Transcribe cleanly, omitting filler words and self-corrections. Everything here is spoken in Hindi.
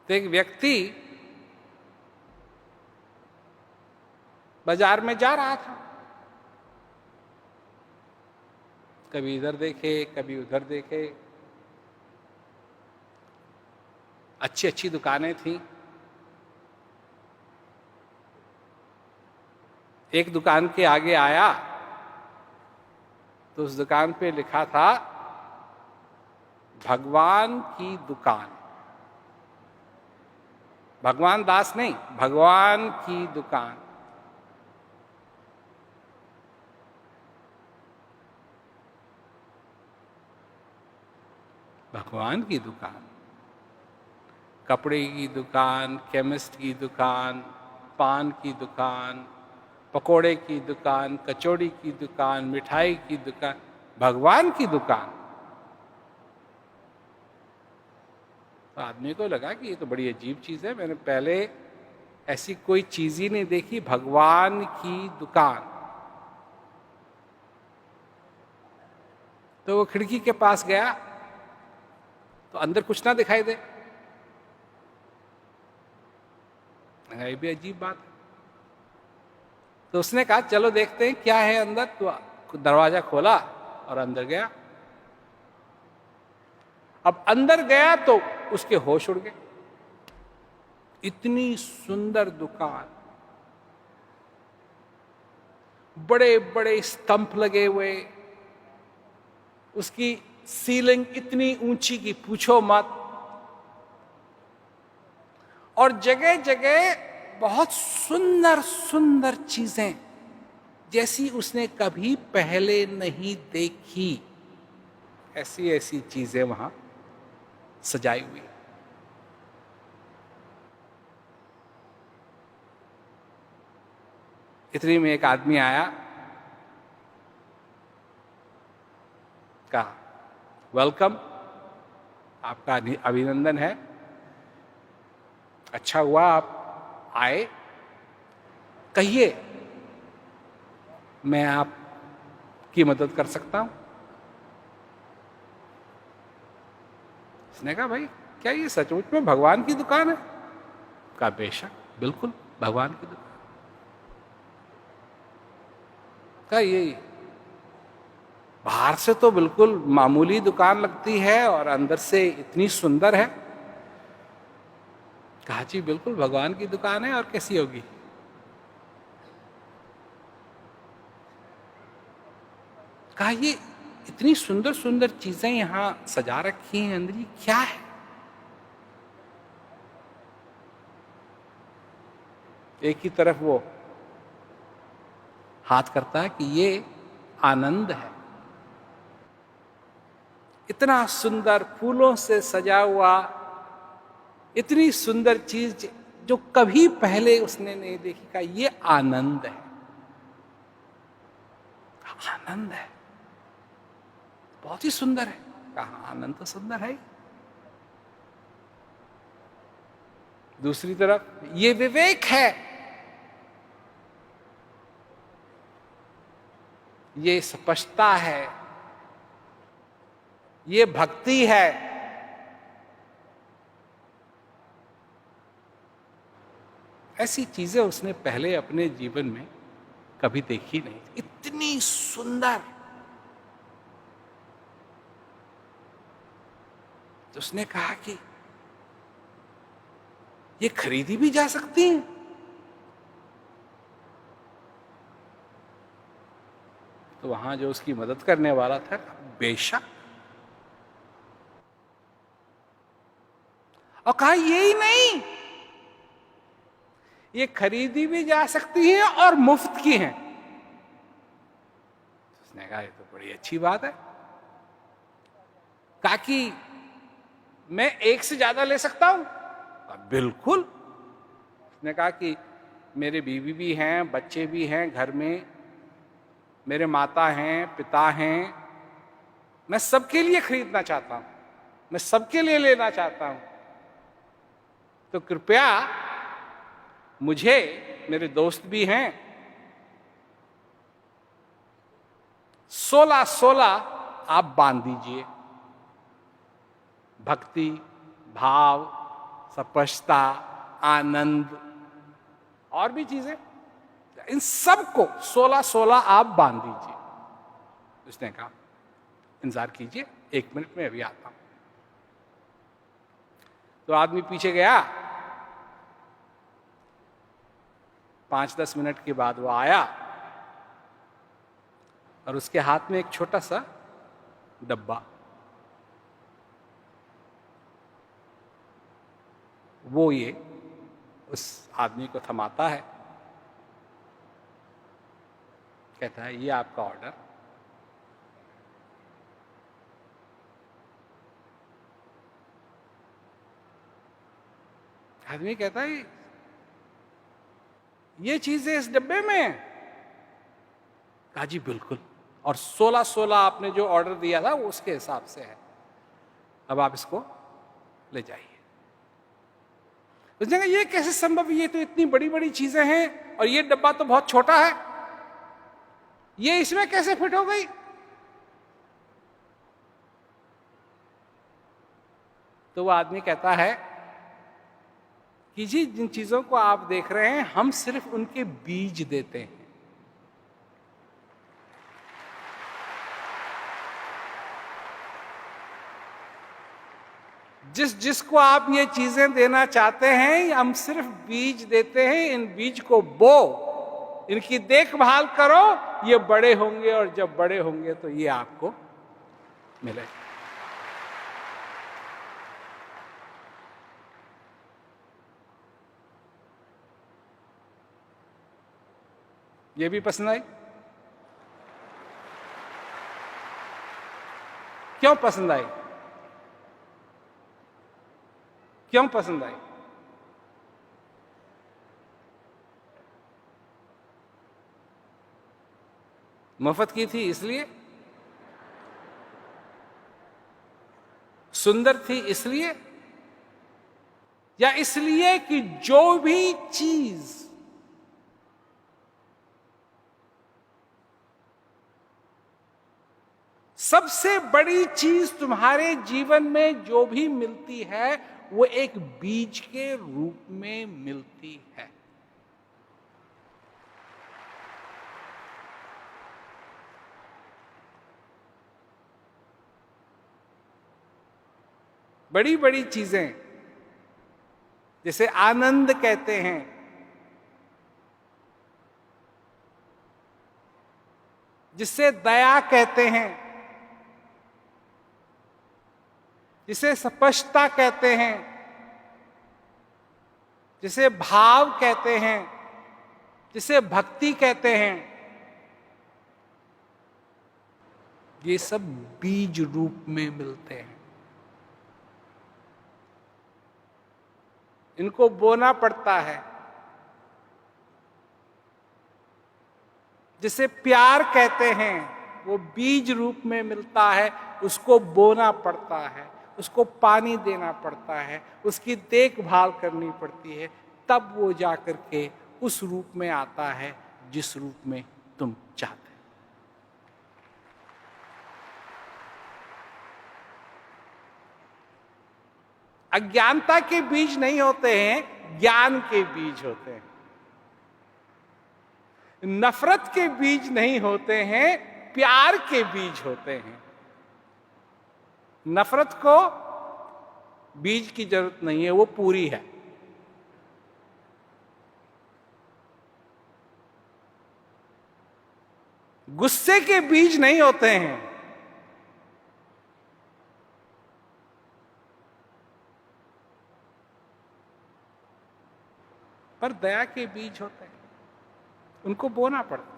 तो एक व्यक्ति बाजार में जा रहा था, कभी इधर देखे कभी उधर देखे, अच्छी अच्छी दुकानें थीं। एक दुकान के आगे आया तो उस दुकान पे लिखा था भगवान की दुकान। भगवान दास नहीं, भगवान की दुकान। भगवान की दुकान, कपड़े की दुकान, केमिस्ट की दुकान, पान की दुकान, पकोड़े की दुकान, कचौड़ी की दुकान, मिठाई की दुकान, भगवान की दुकान। तो आदमी को लगा कि ये तो बड़ी अजीब चीज है, मैंने पहले ऐसी कोई चीज ही नहीं देखी, भगवान की दुकान। तो वो खिड़की के पास गया तो अंदर कुछ ना दिखाई दे। ये भी अजीब बात है। तो उसने कहा चलो देखते हैं क्या है अंदर। तो दरवाजा खोला और अंदर गया। अब अंदर गया तो उसके होश उड़ गए। इतनी सुंदर दुकान, बड़े बड़े स्तंभ लगे हुए, उसकी सीलिंग इतनी ऊंची कि पूछो मत, और जगह जगह बहुत सुंदर सुंदर चीजें जैसी उसने कभी पहले नहीं देखी, ऐसी ऐसी चीजें वहां सजाई हुई। इतनी में एक आदमी आया, कहा वेलकम, आपका अभिनंदन है, अच्छा हुआ आप आए, कहिए मैं आपकी मदद कर सकता हूं। उसने कहा भाई क्या ये सचमुच में भगवान की दुकान है? कहा बेशक, बिल्कुल भगवान की दुकान। कहा ये बाहर से तो बिल्कुल मामूली दुकान लगती है और अंदर से इतनी सुंदर है। कहा जी बिल्कुल भगवान की दुकान है, और कैसी होगी। कहा ये इतनी सुंदर सुंदर चीजें यहां सजा रखी हैं अंदर, ये क्या है? एक ही तरफ वो हाथ करता है कि ये आनंद है। इतना सुंदर फूलों से सजा हुआ, इतनी सुंदर चीज जो कभी पहले उसने नहीं देखी। का ये आनंद है, आनंद है, बहुत ही सुंदर है। कहा आनंद तो सुंदर है। दूसरी तरफ ये विवेक है, ये स्पष्टता है, ये भक्ति है। ऐसी चीजें उसने पहले अपने जीवन में कभी देखी नहीं, इतनी सुंदर। तो उसने कहा कि ये खरीदी भी जा सकती है। तो वहां जो उसकी मदद करने वाला था, बेशक, और कहा यही नहीं, ये खरीदी भी जा सकती है और मुफ्त की है। उसने कहा ये तो बड़ी अच्छी बात है। कहा कि मैं एक से ज्यादा ले सकता हूं? बिल्कुल। उसने कहा कि मेरे बीवी भी हैं, बच्चे भी हैं घर में, मेरे माता हैं, पिता हैं, मैं सबके लिए खरीदना चाहता हूं, मैं सबके लिए लेना चाहता हूं। तो कृपया मुझे, मेरे दोस्त भी हैं, 16 आप बांध दीजिए। भक्ति, भाव, स्पष्टता, आनंद और भी चीजें, इन सब को 16-16 आप बांध दीजिए। उसने कहा इंतजार कीजिए, 1 मिनट में अभी आता हूं। तो आदमी पीछे गया, 5-10 मिनट के बाद वो आया और उसके हाथ में एक छोटा सा डब्बा। वो ये उस आदमी को थमाता है, कहता है ये आपका ऑर्डर। आदमी कहता है ये चीजें इस डब्बे में है? कहा जी बिल्कुल, और 16-16 आपने जो ऑर्डर दिया था वो उसके हिसाब से है, अब आप इसको ले जाइए। उसने कहा ये कैसे संभव, ये तो इतनी बड़ी बड़ी चीजें हैं और ये डब्बा तो बहुत छोटा है, ये इसमें कैसे फिट हो गई? तो वो आदमी कहता है कि जी जिन चीजों को आप देख रहे हैं हम सिर्फ उनके बीज देते हैं। जिसको आप ये चीजें देना चाहते हैं हम सिर्फ बीज देते हैं, इन बीज को बो, इनकी देखभाल करो, ये बड़े होंगे और जब बड़े होंगे तो ये आपको मिलेगा। ये भी पसंद आई? क्यों पसंद आई? क्यों पसंद आई? मुफ्त की थी इसलिए? सुंदर थी इसलिए? या इसलिए कि जो भी चीज सबसे बड़ी चीज तुम्हारे जीवन में जो भी मिलती है वो एक बीज के रूप में मिलती है। बड़ी बड़ी चीजें जैसे आनंद कहते हैं, जिसे दया कहते हैं, जिसे स्पष्टता कहते हैं, जिसे भाव कहते हैं, जिसे भक्ति कहते हैं, ये सब बीज रूप में मिलते हैं। इनको बोना पड़ता है। जिसे प्यार कहते हैं वो बीज रूप में मिलता है, उसको बोना पड़ता है, उसको पानी देना पड़ता है, उसकी देखभाल करनी पड़ती है, तब वो जाकर के उस रूप में आता है जिस रूप में तुम चाहते। अज्ञानता के बीज नहीं होते हैं, ज्ञान के बीज होते हैं। नफरत के बीज नहीं होते हैं, प्यार के बीज होते हैं। नफरत को बीज की जरूरत नहीं है, वो पूरी है। गुस्से के बीज नहीं होते हैं, पर दया के बीज होते हैं, उनको बोना पड़ता है।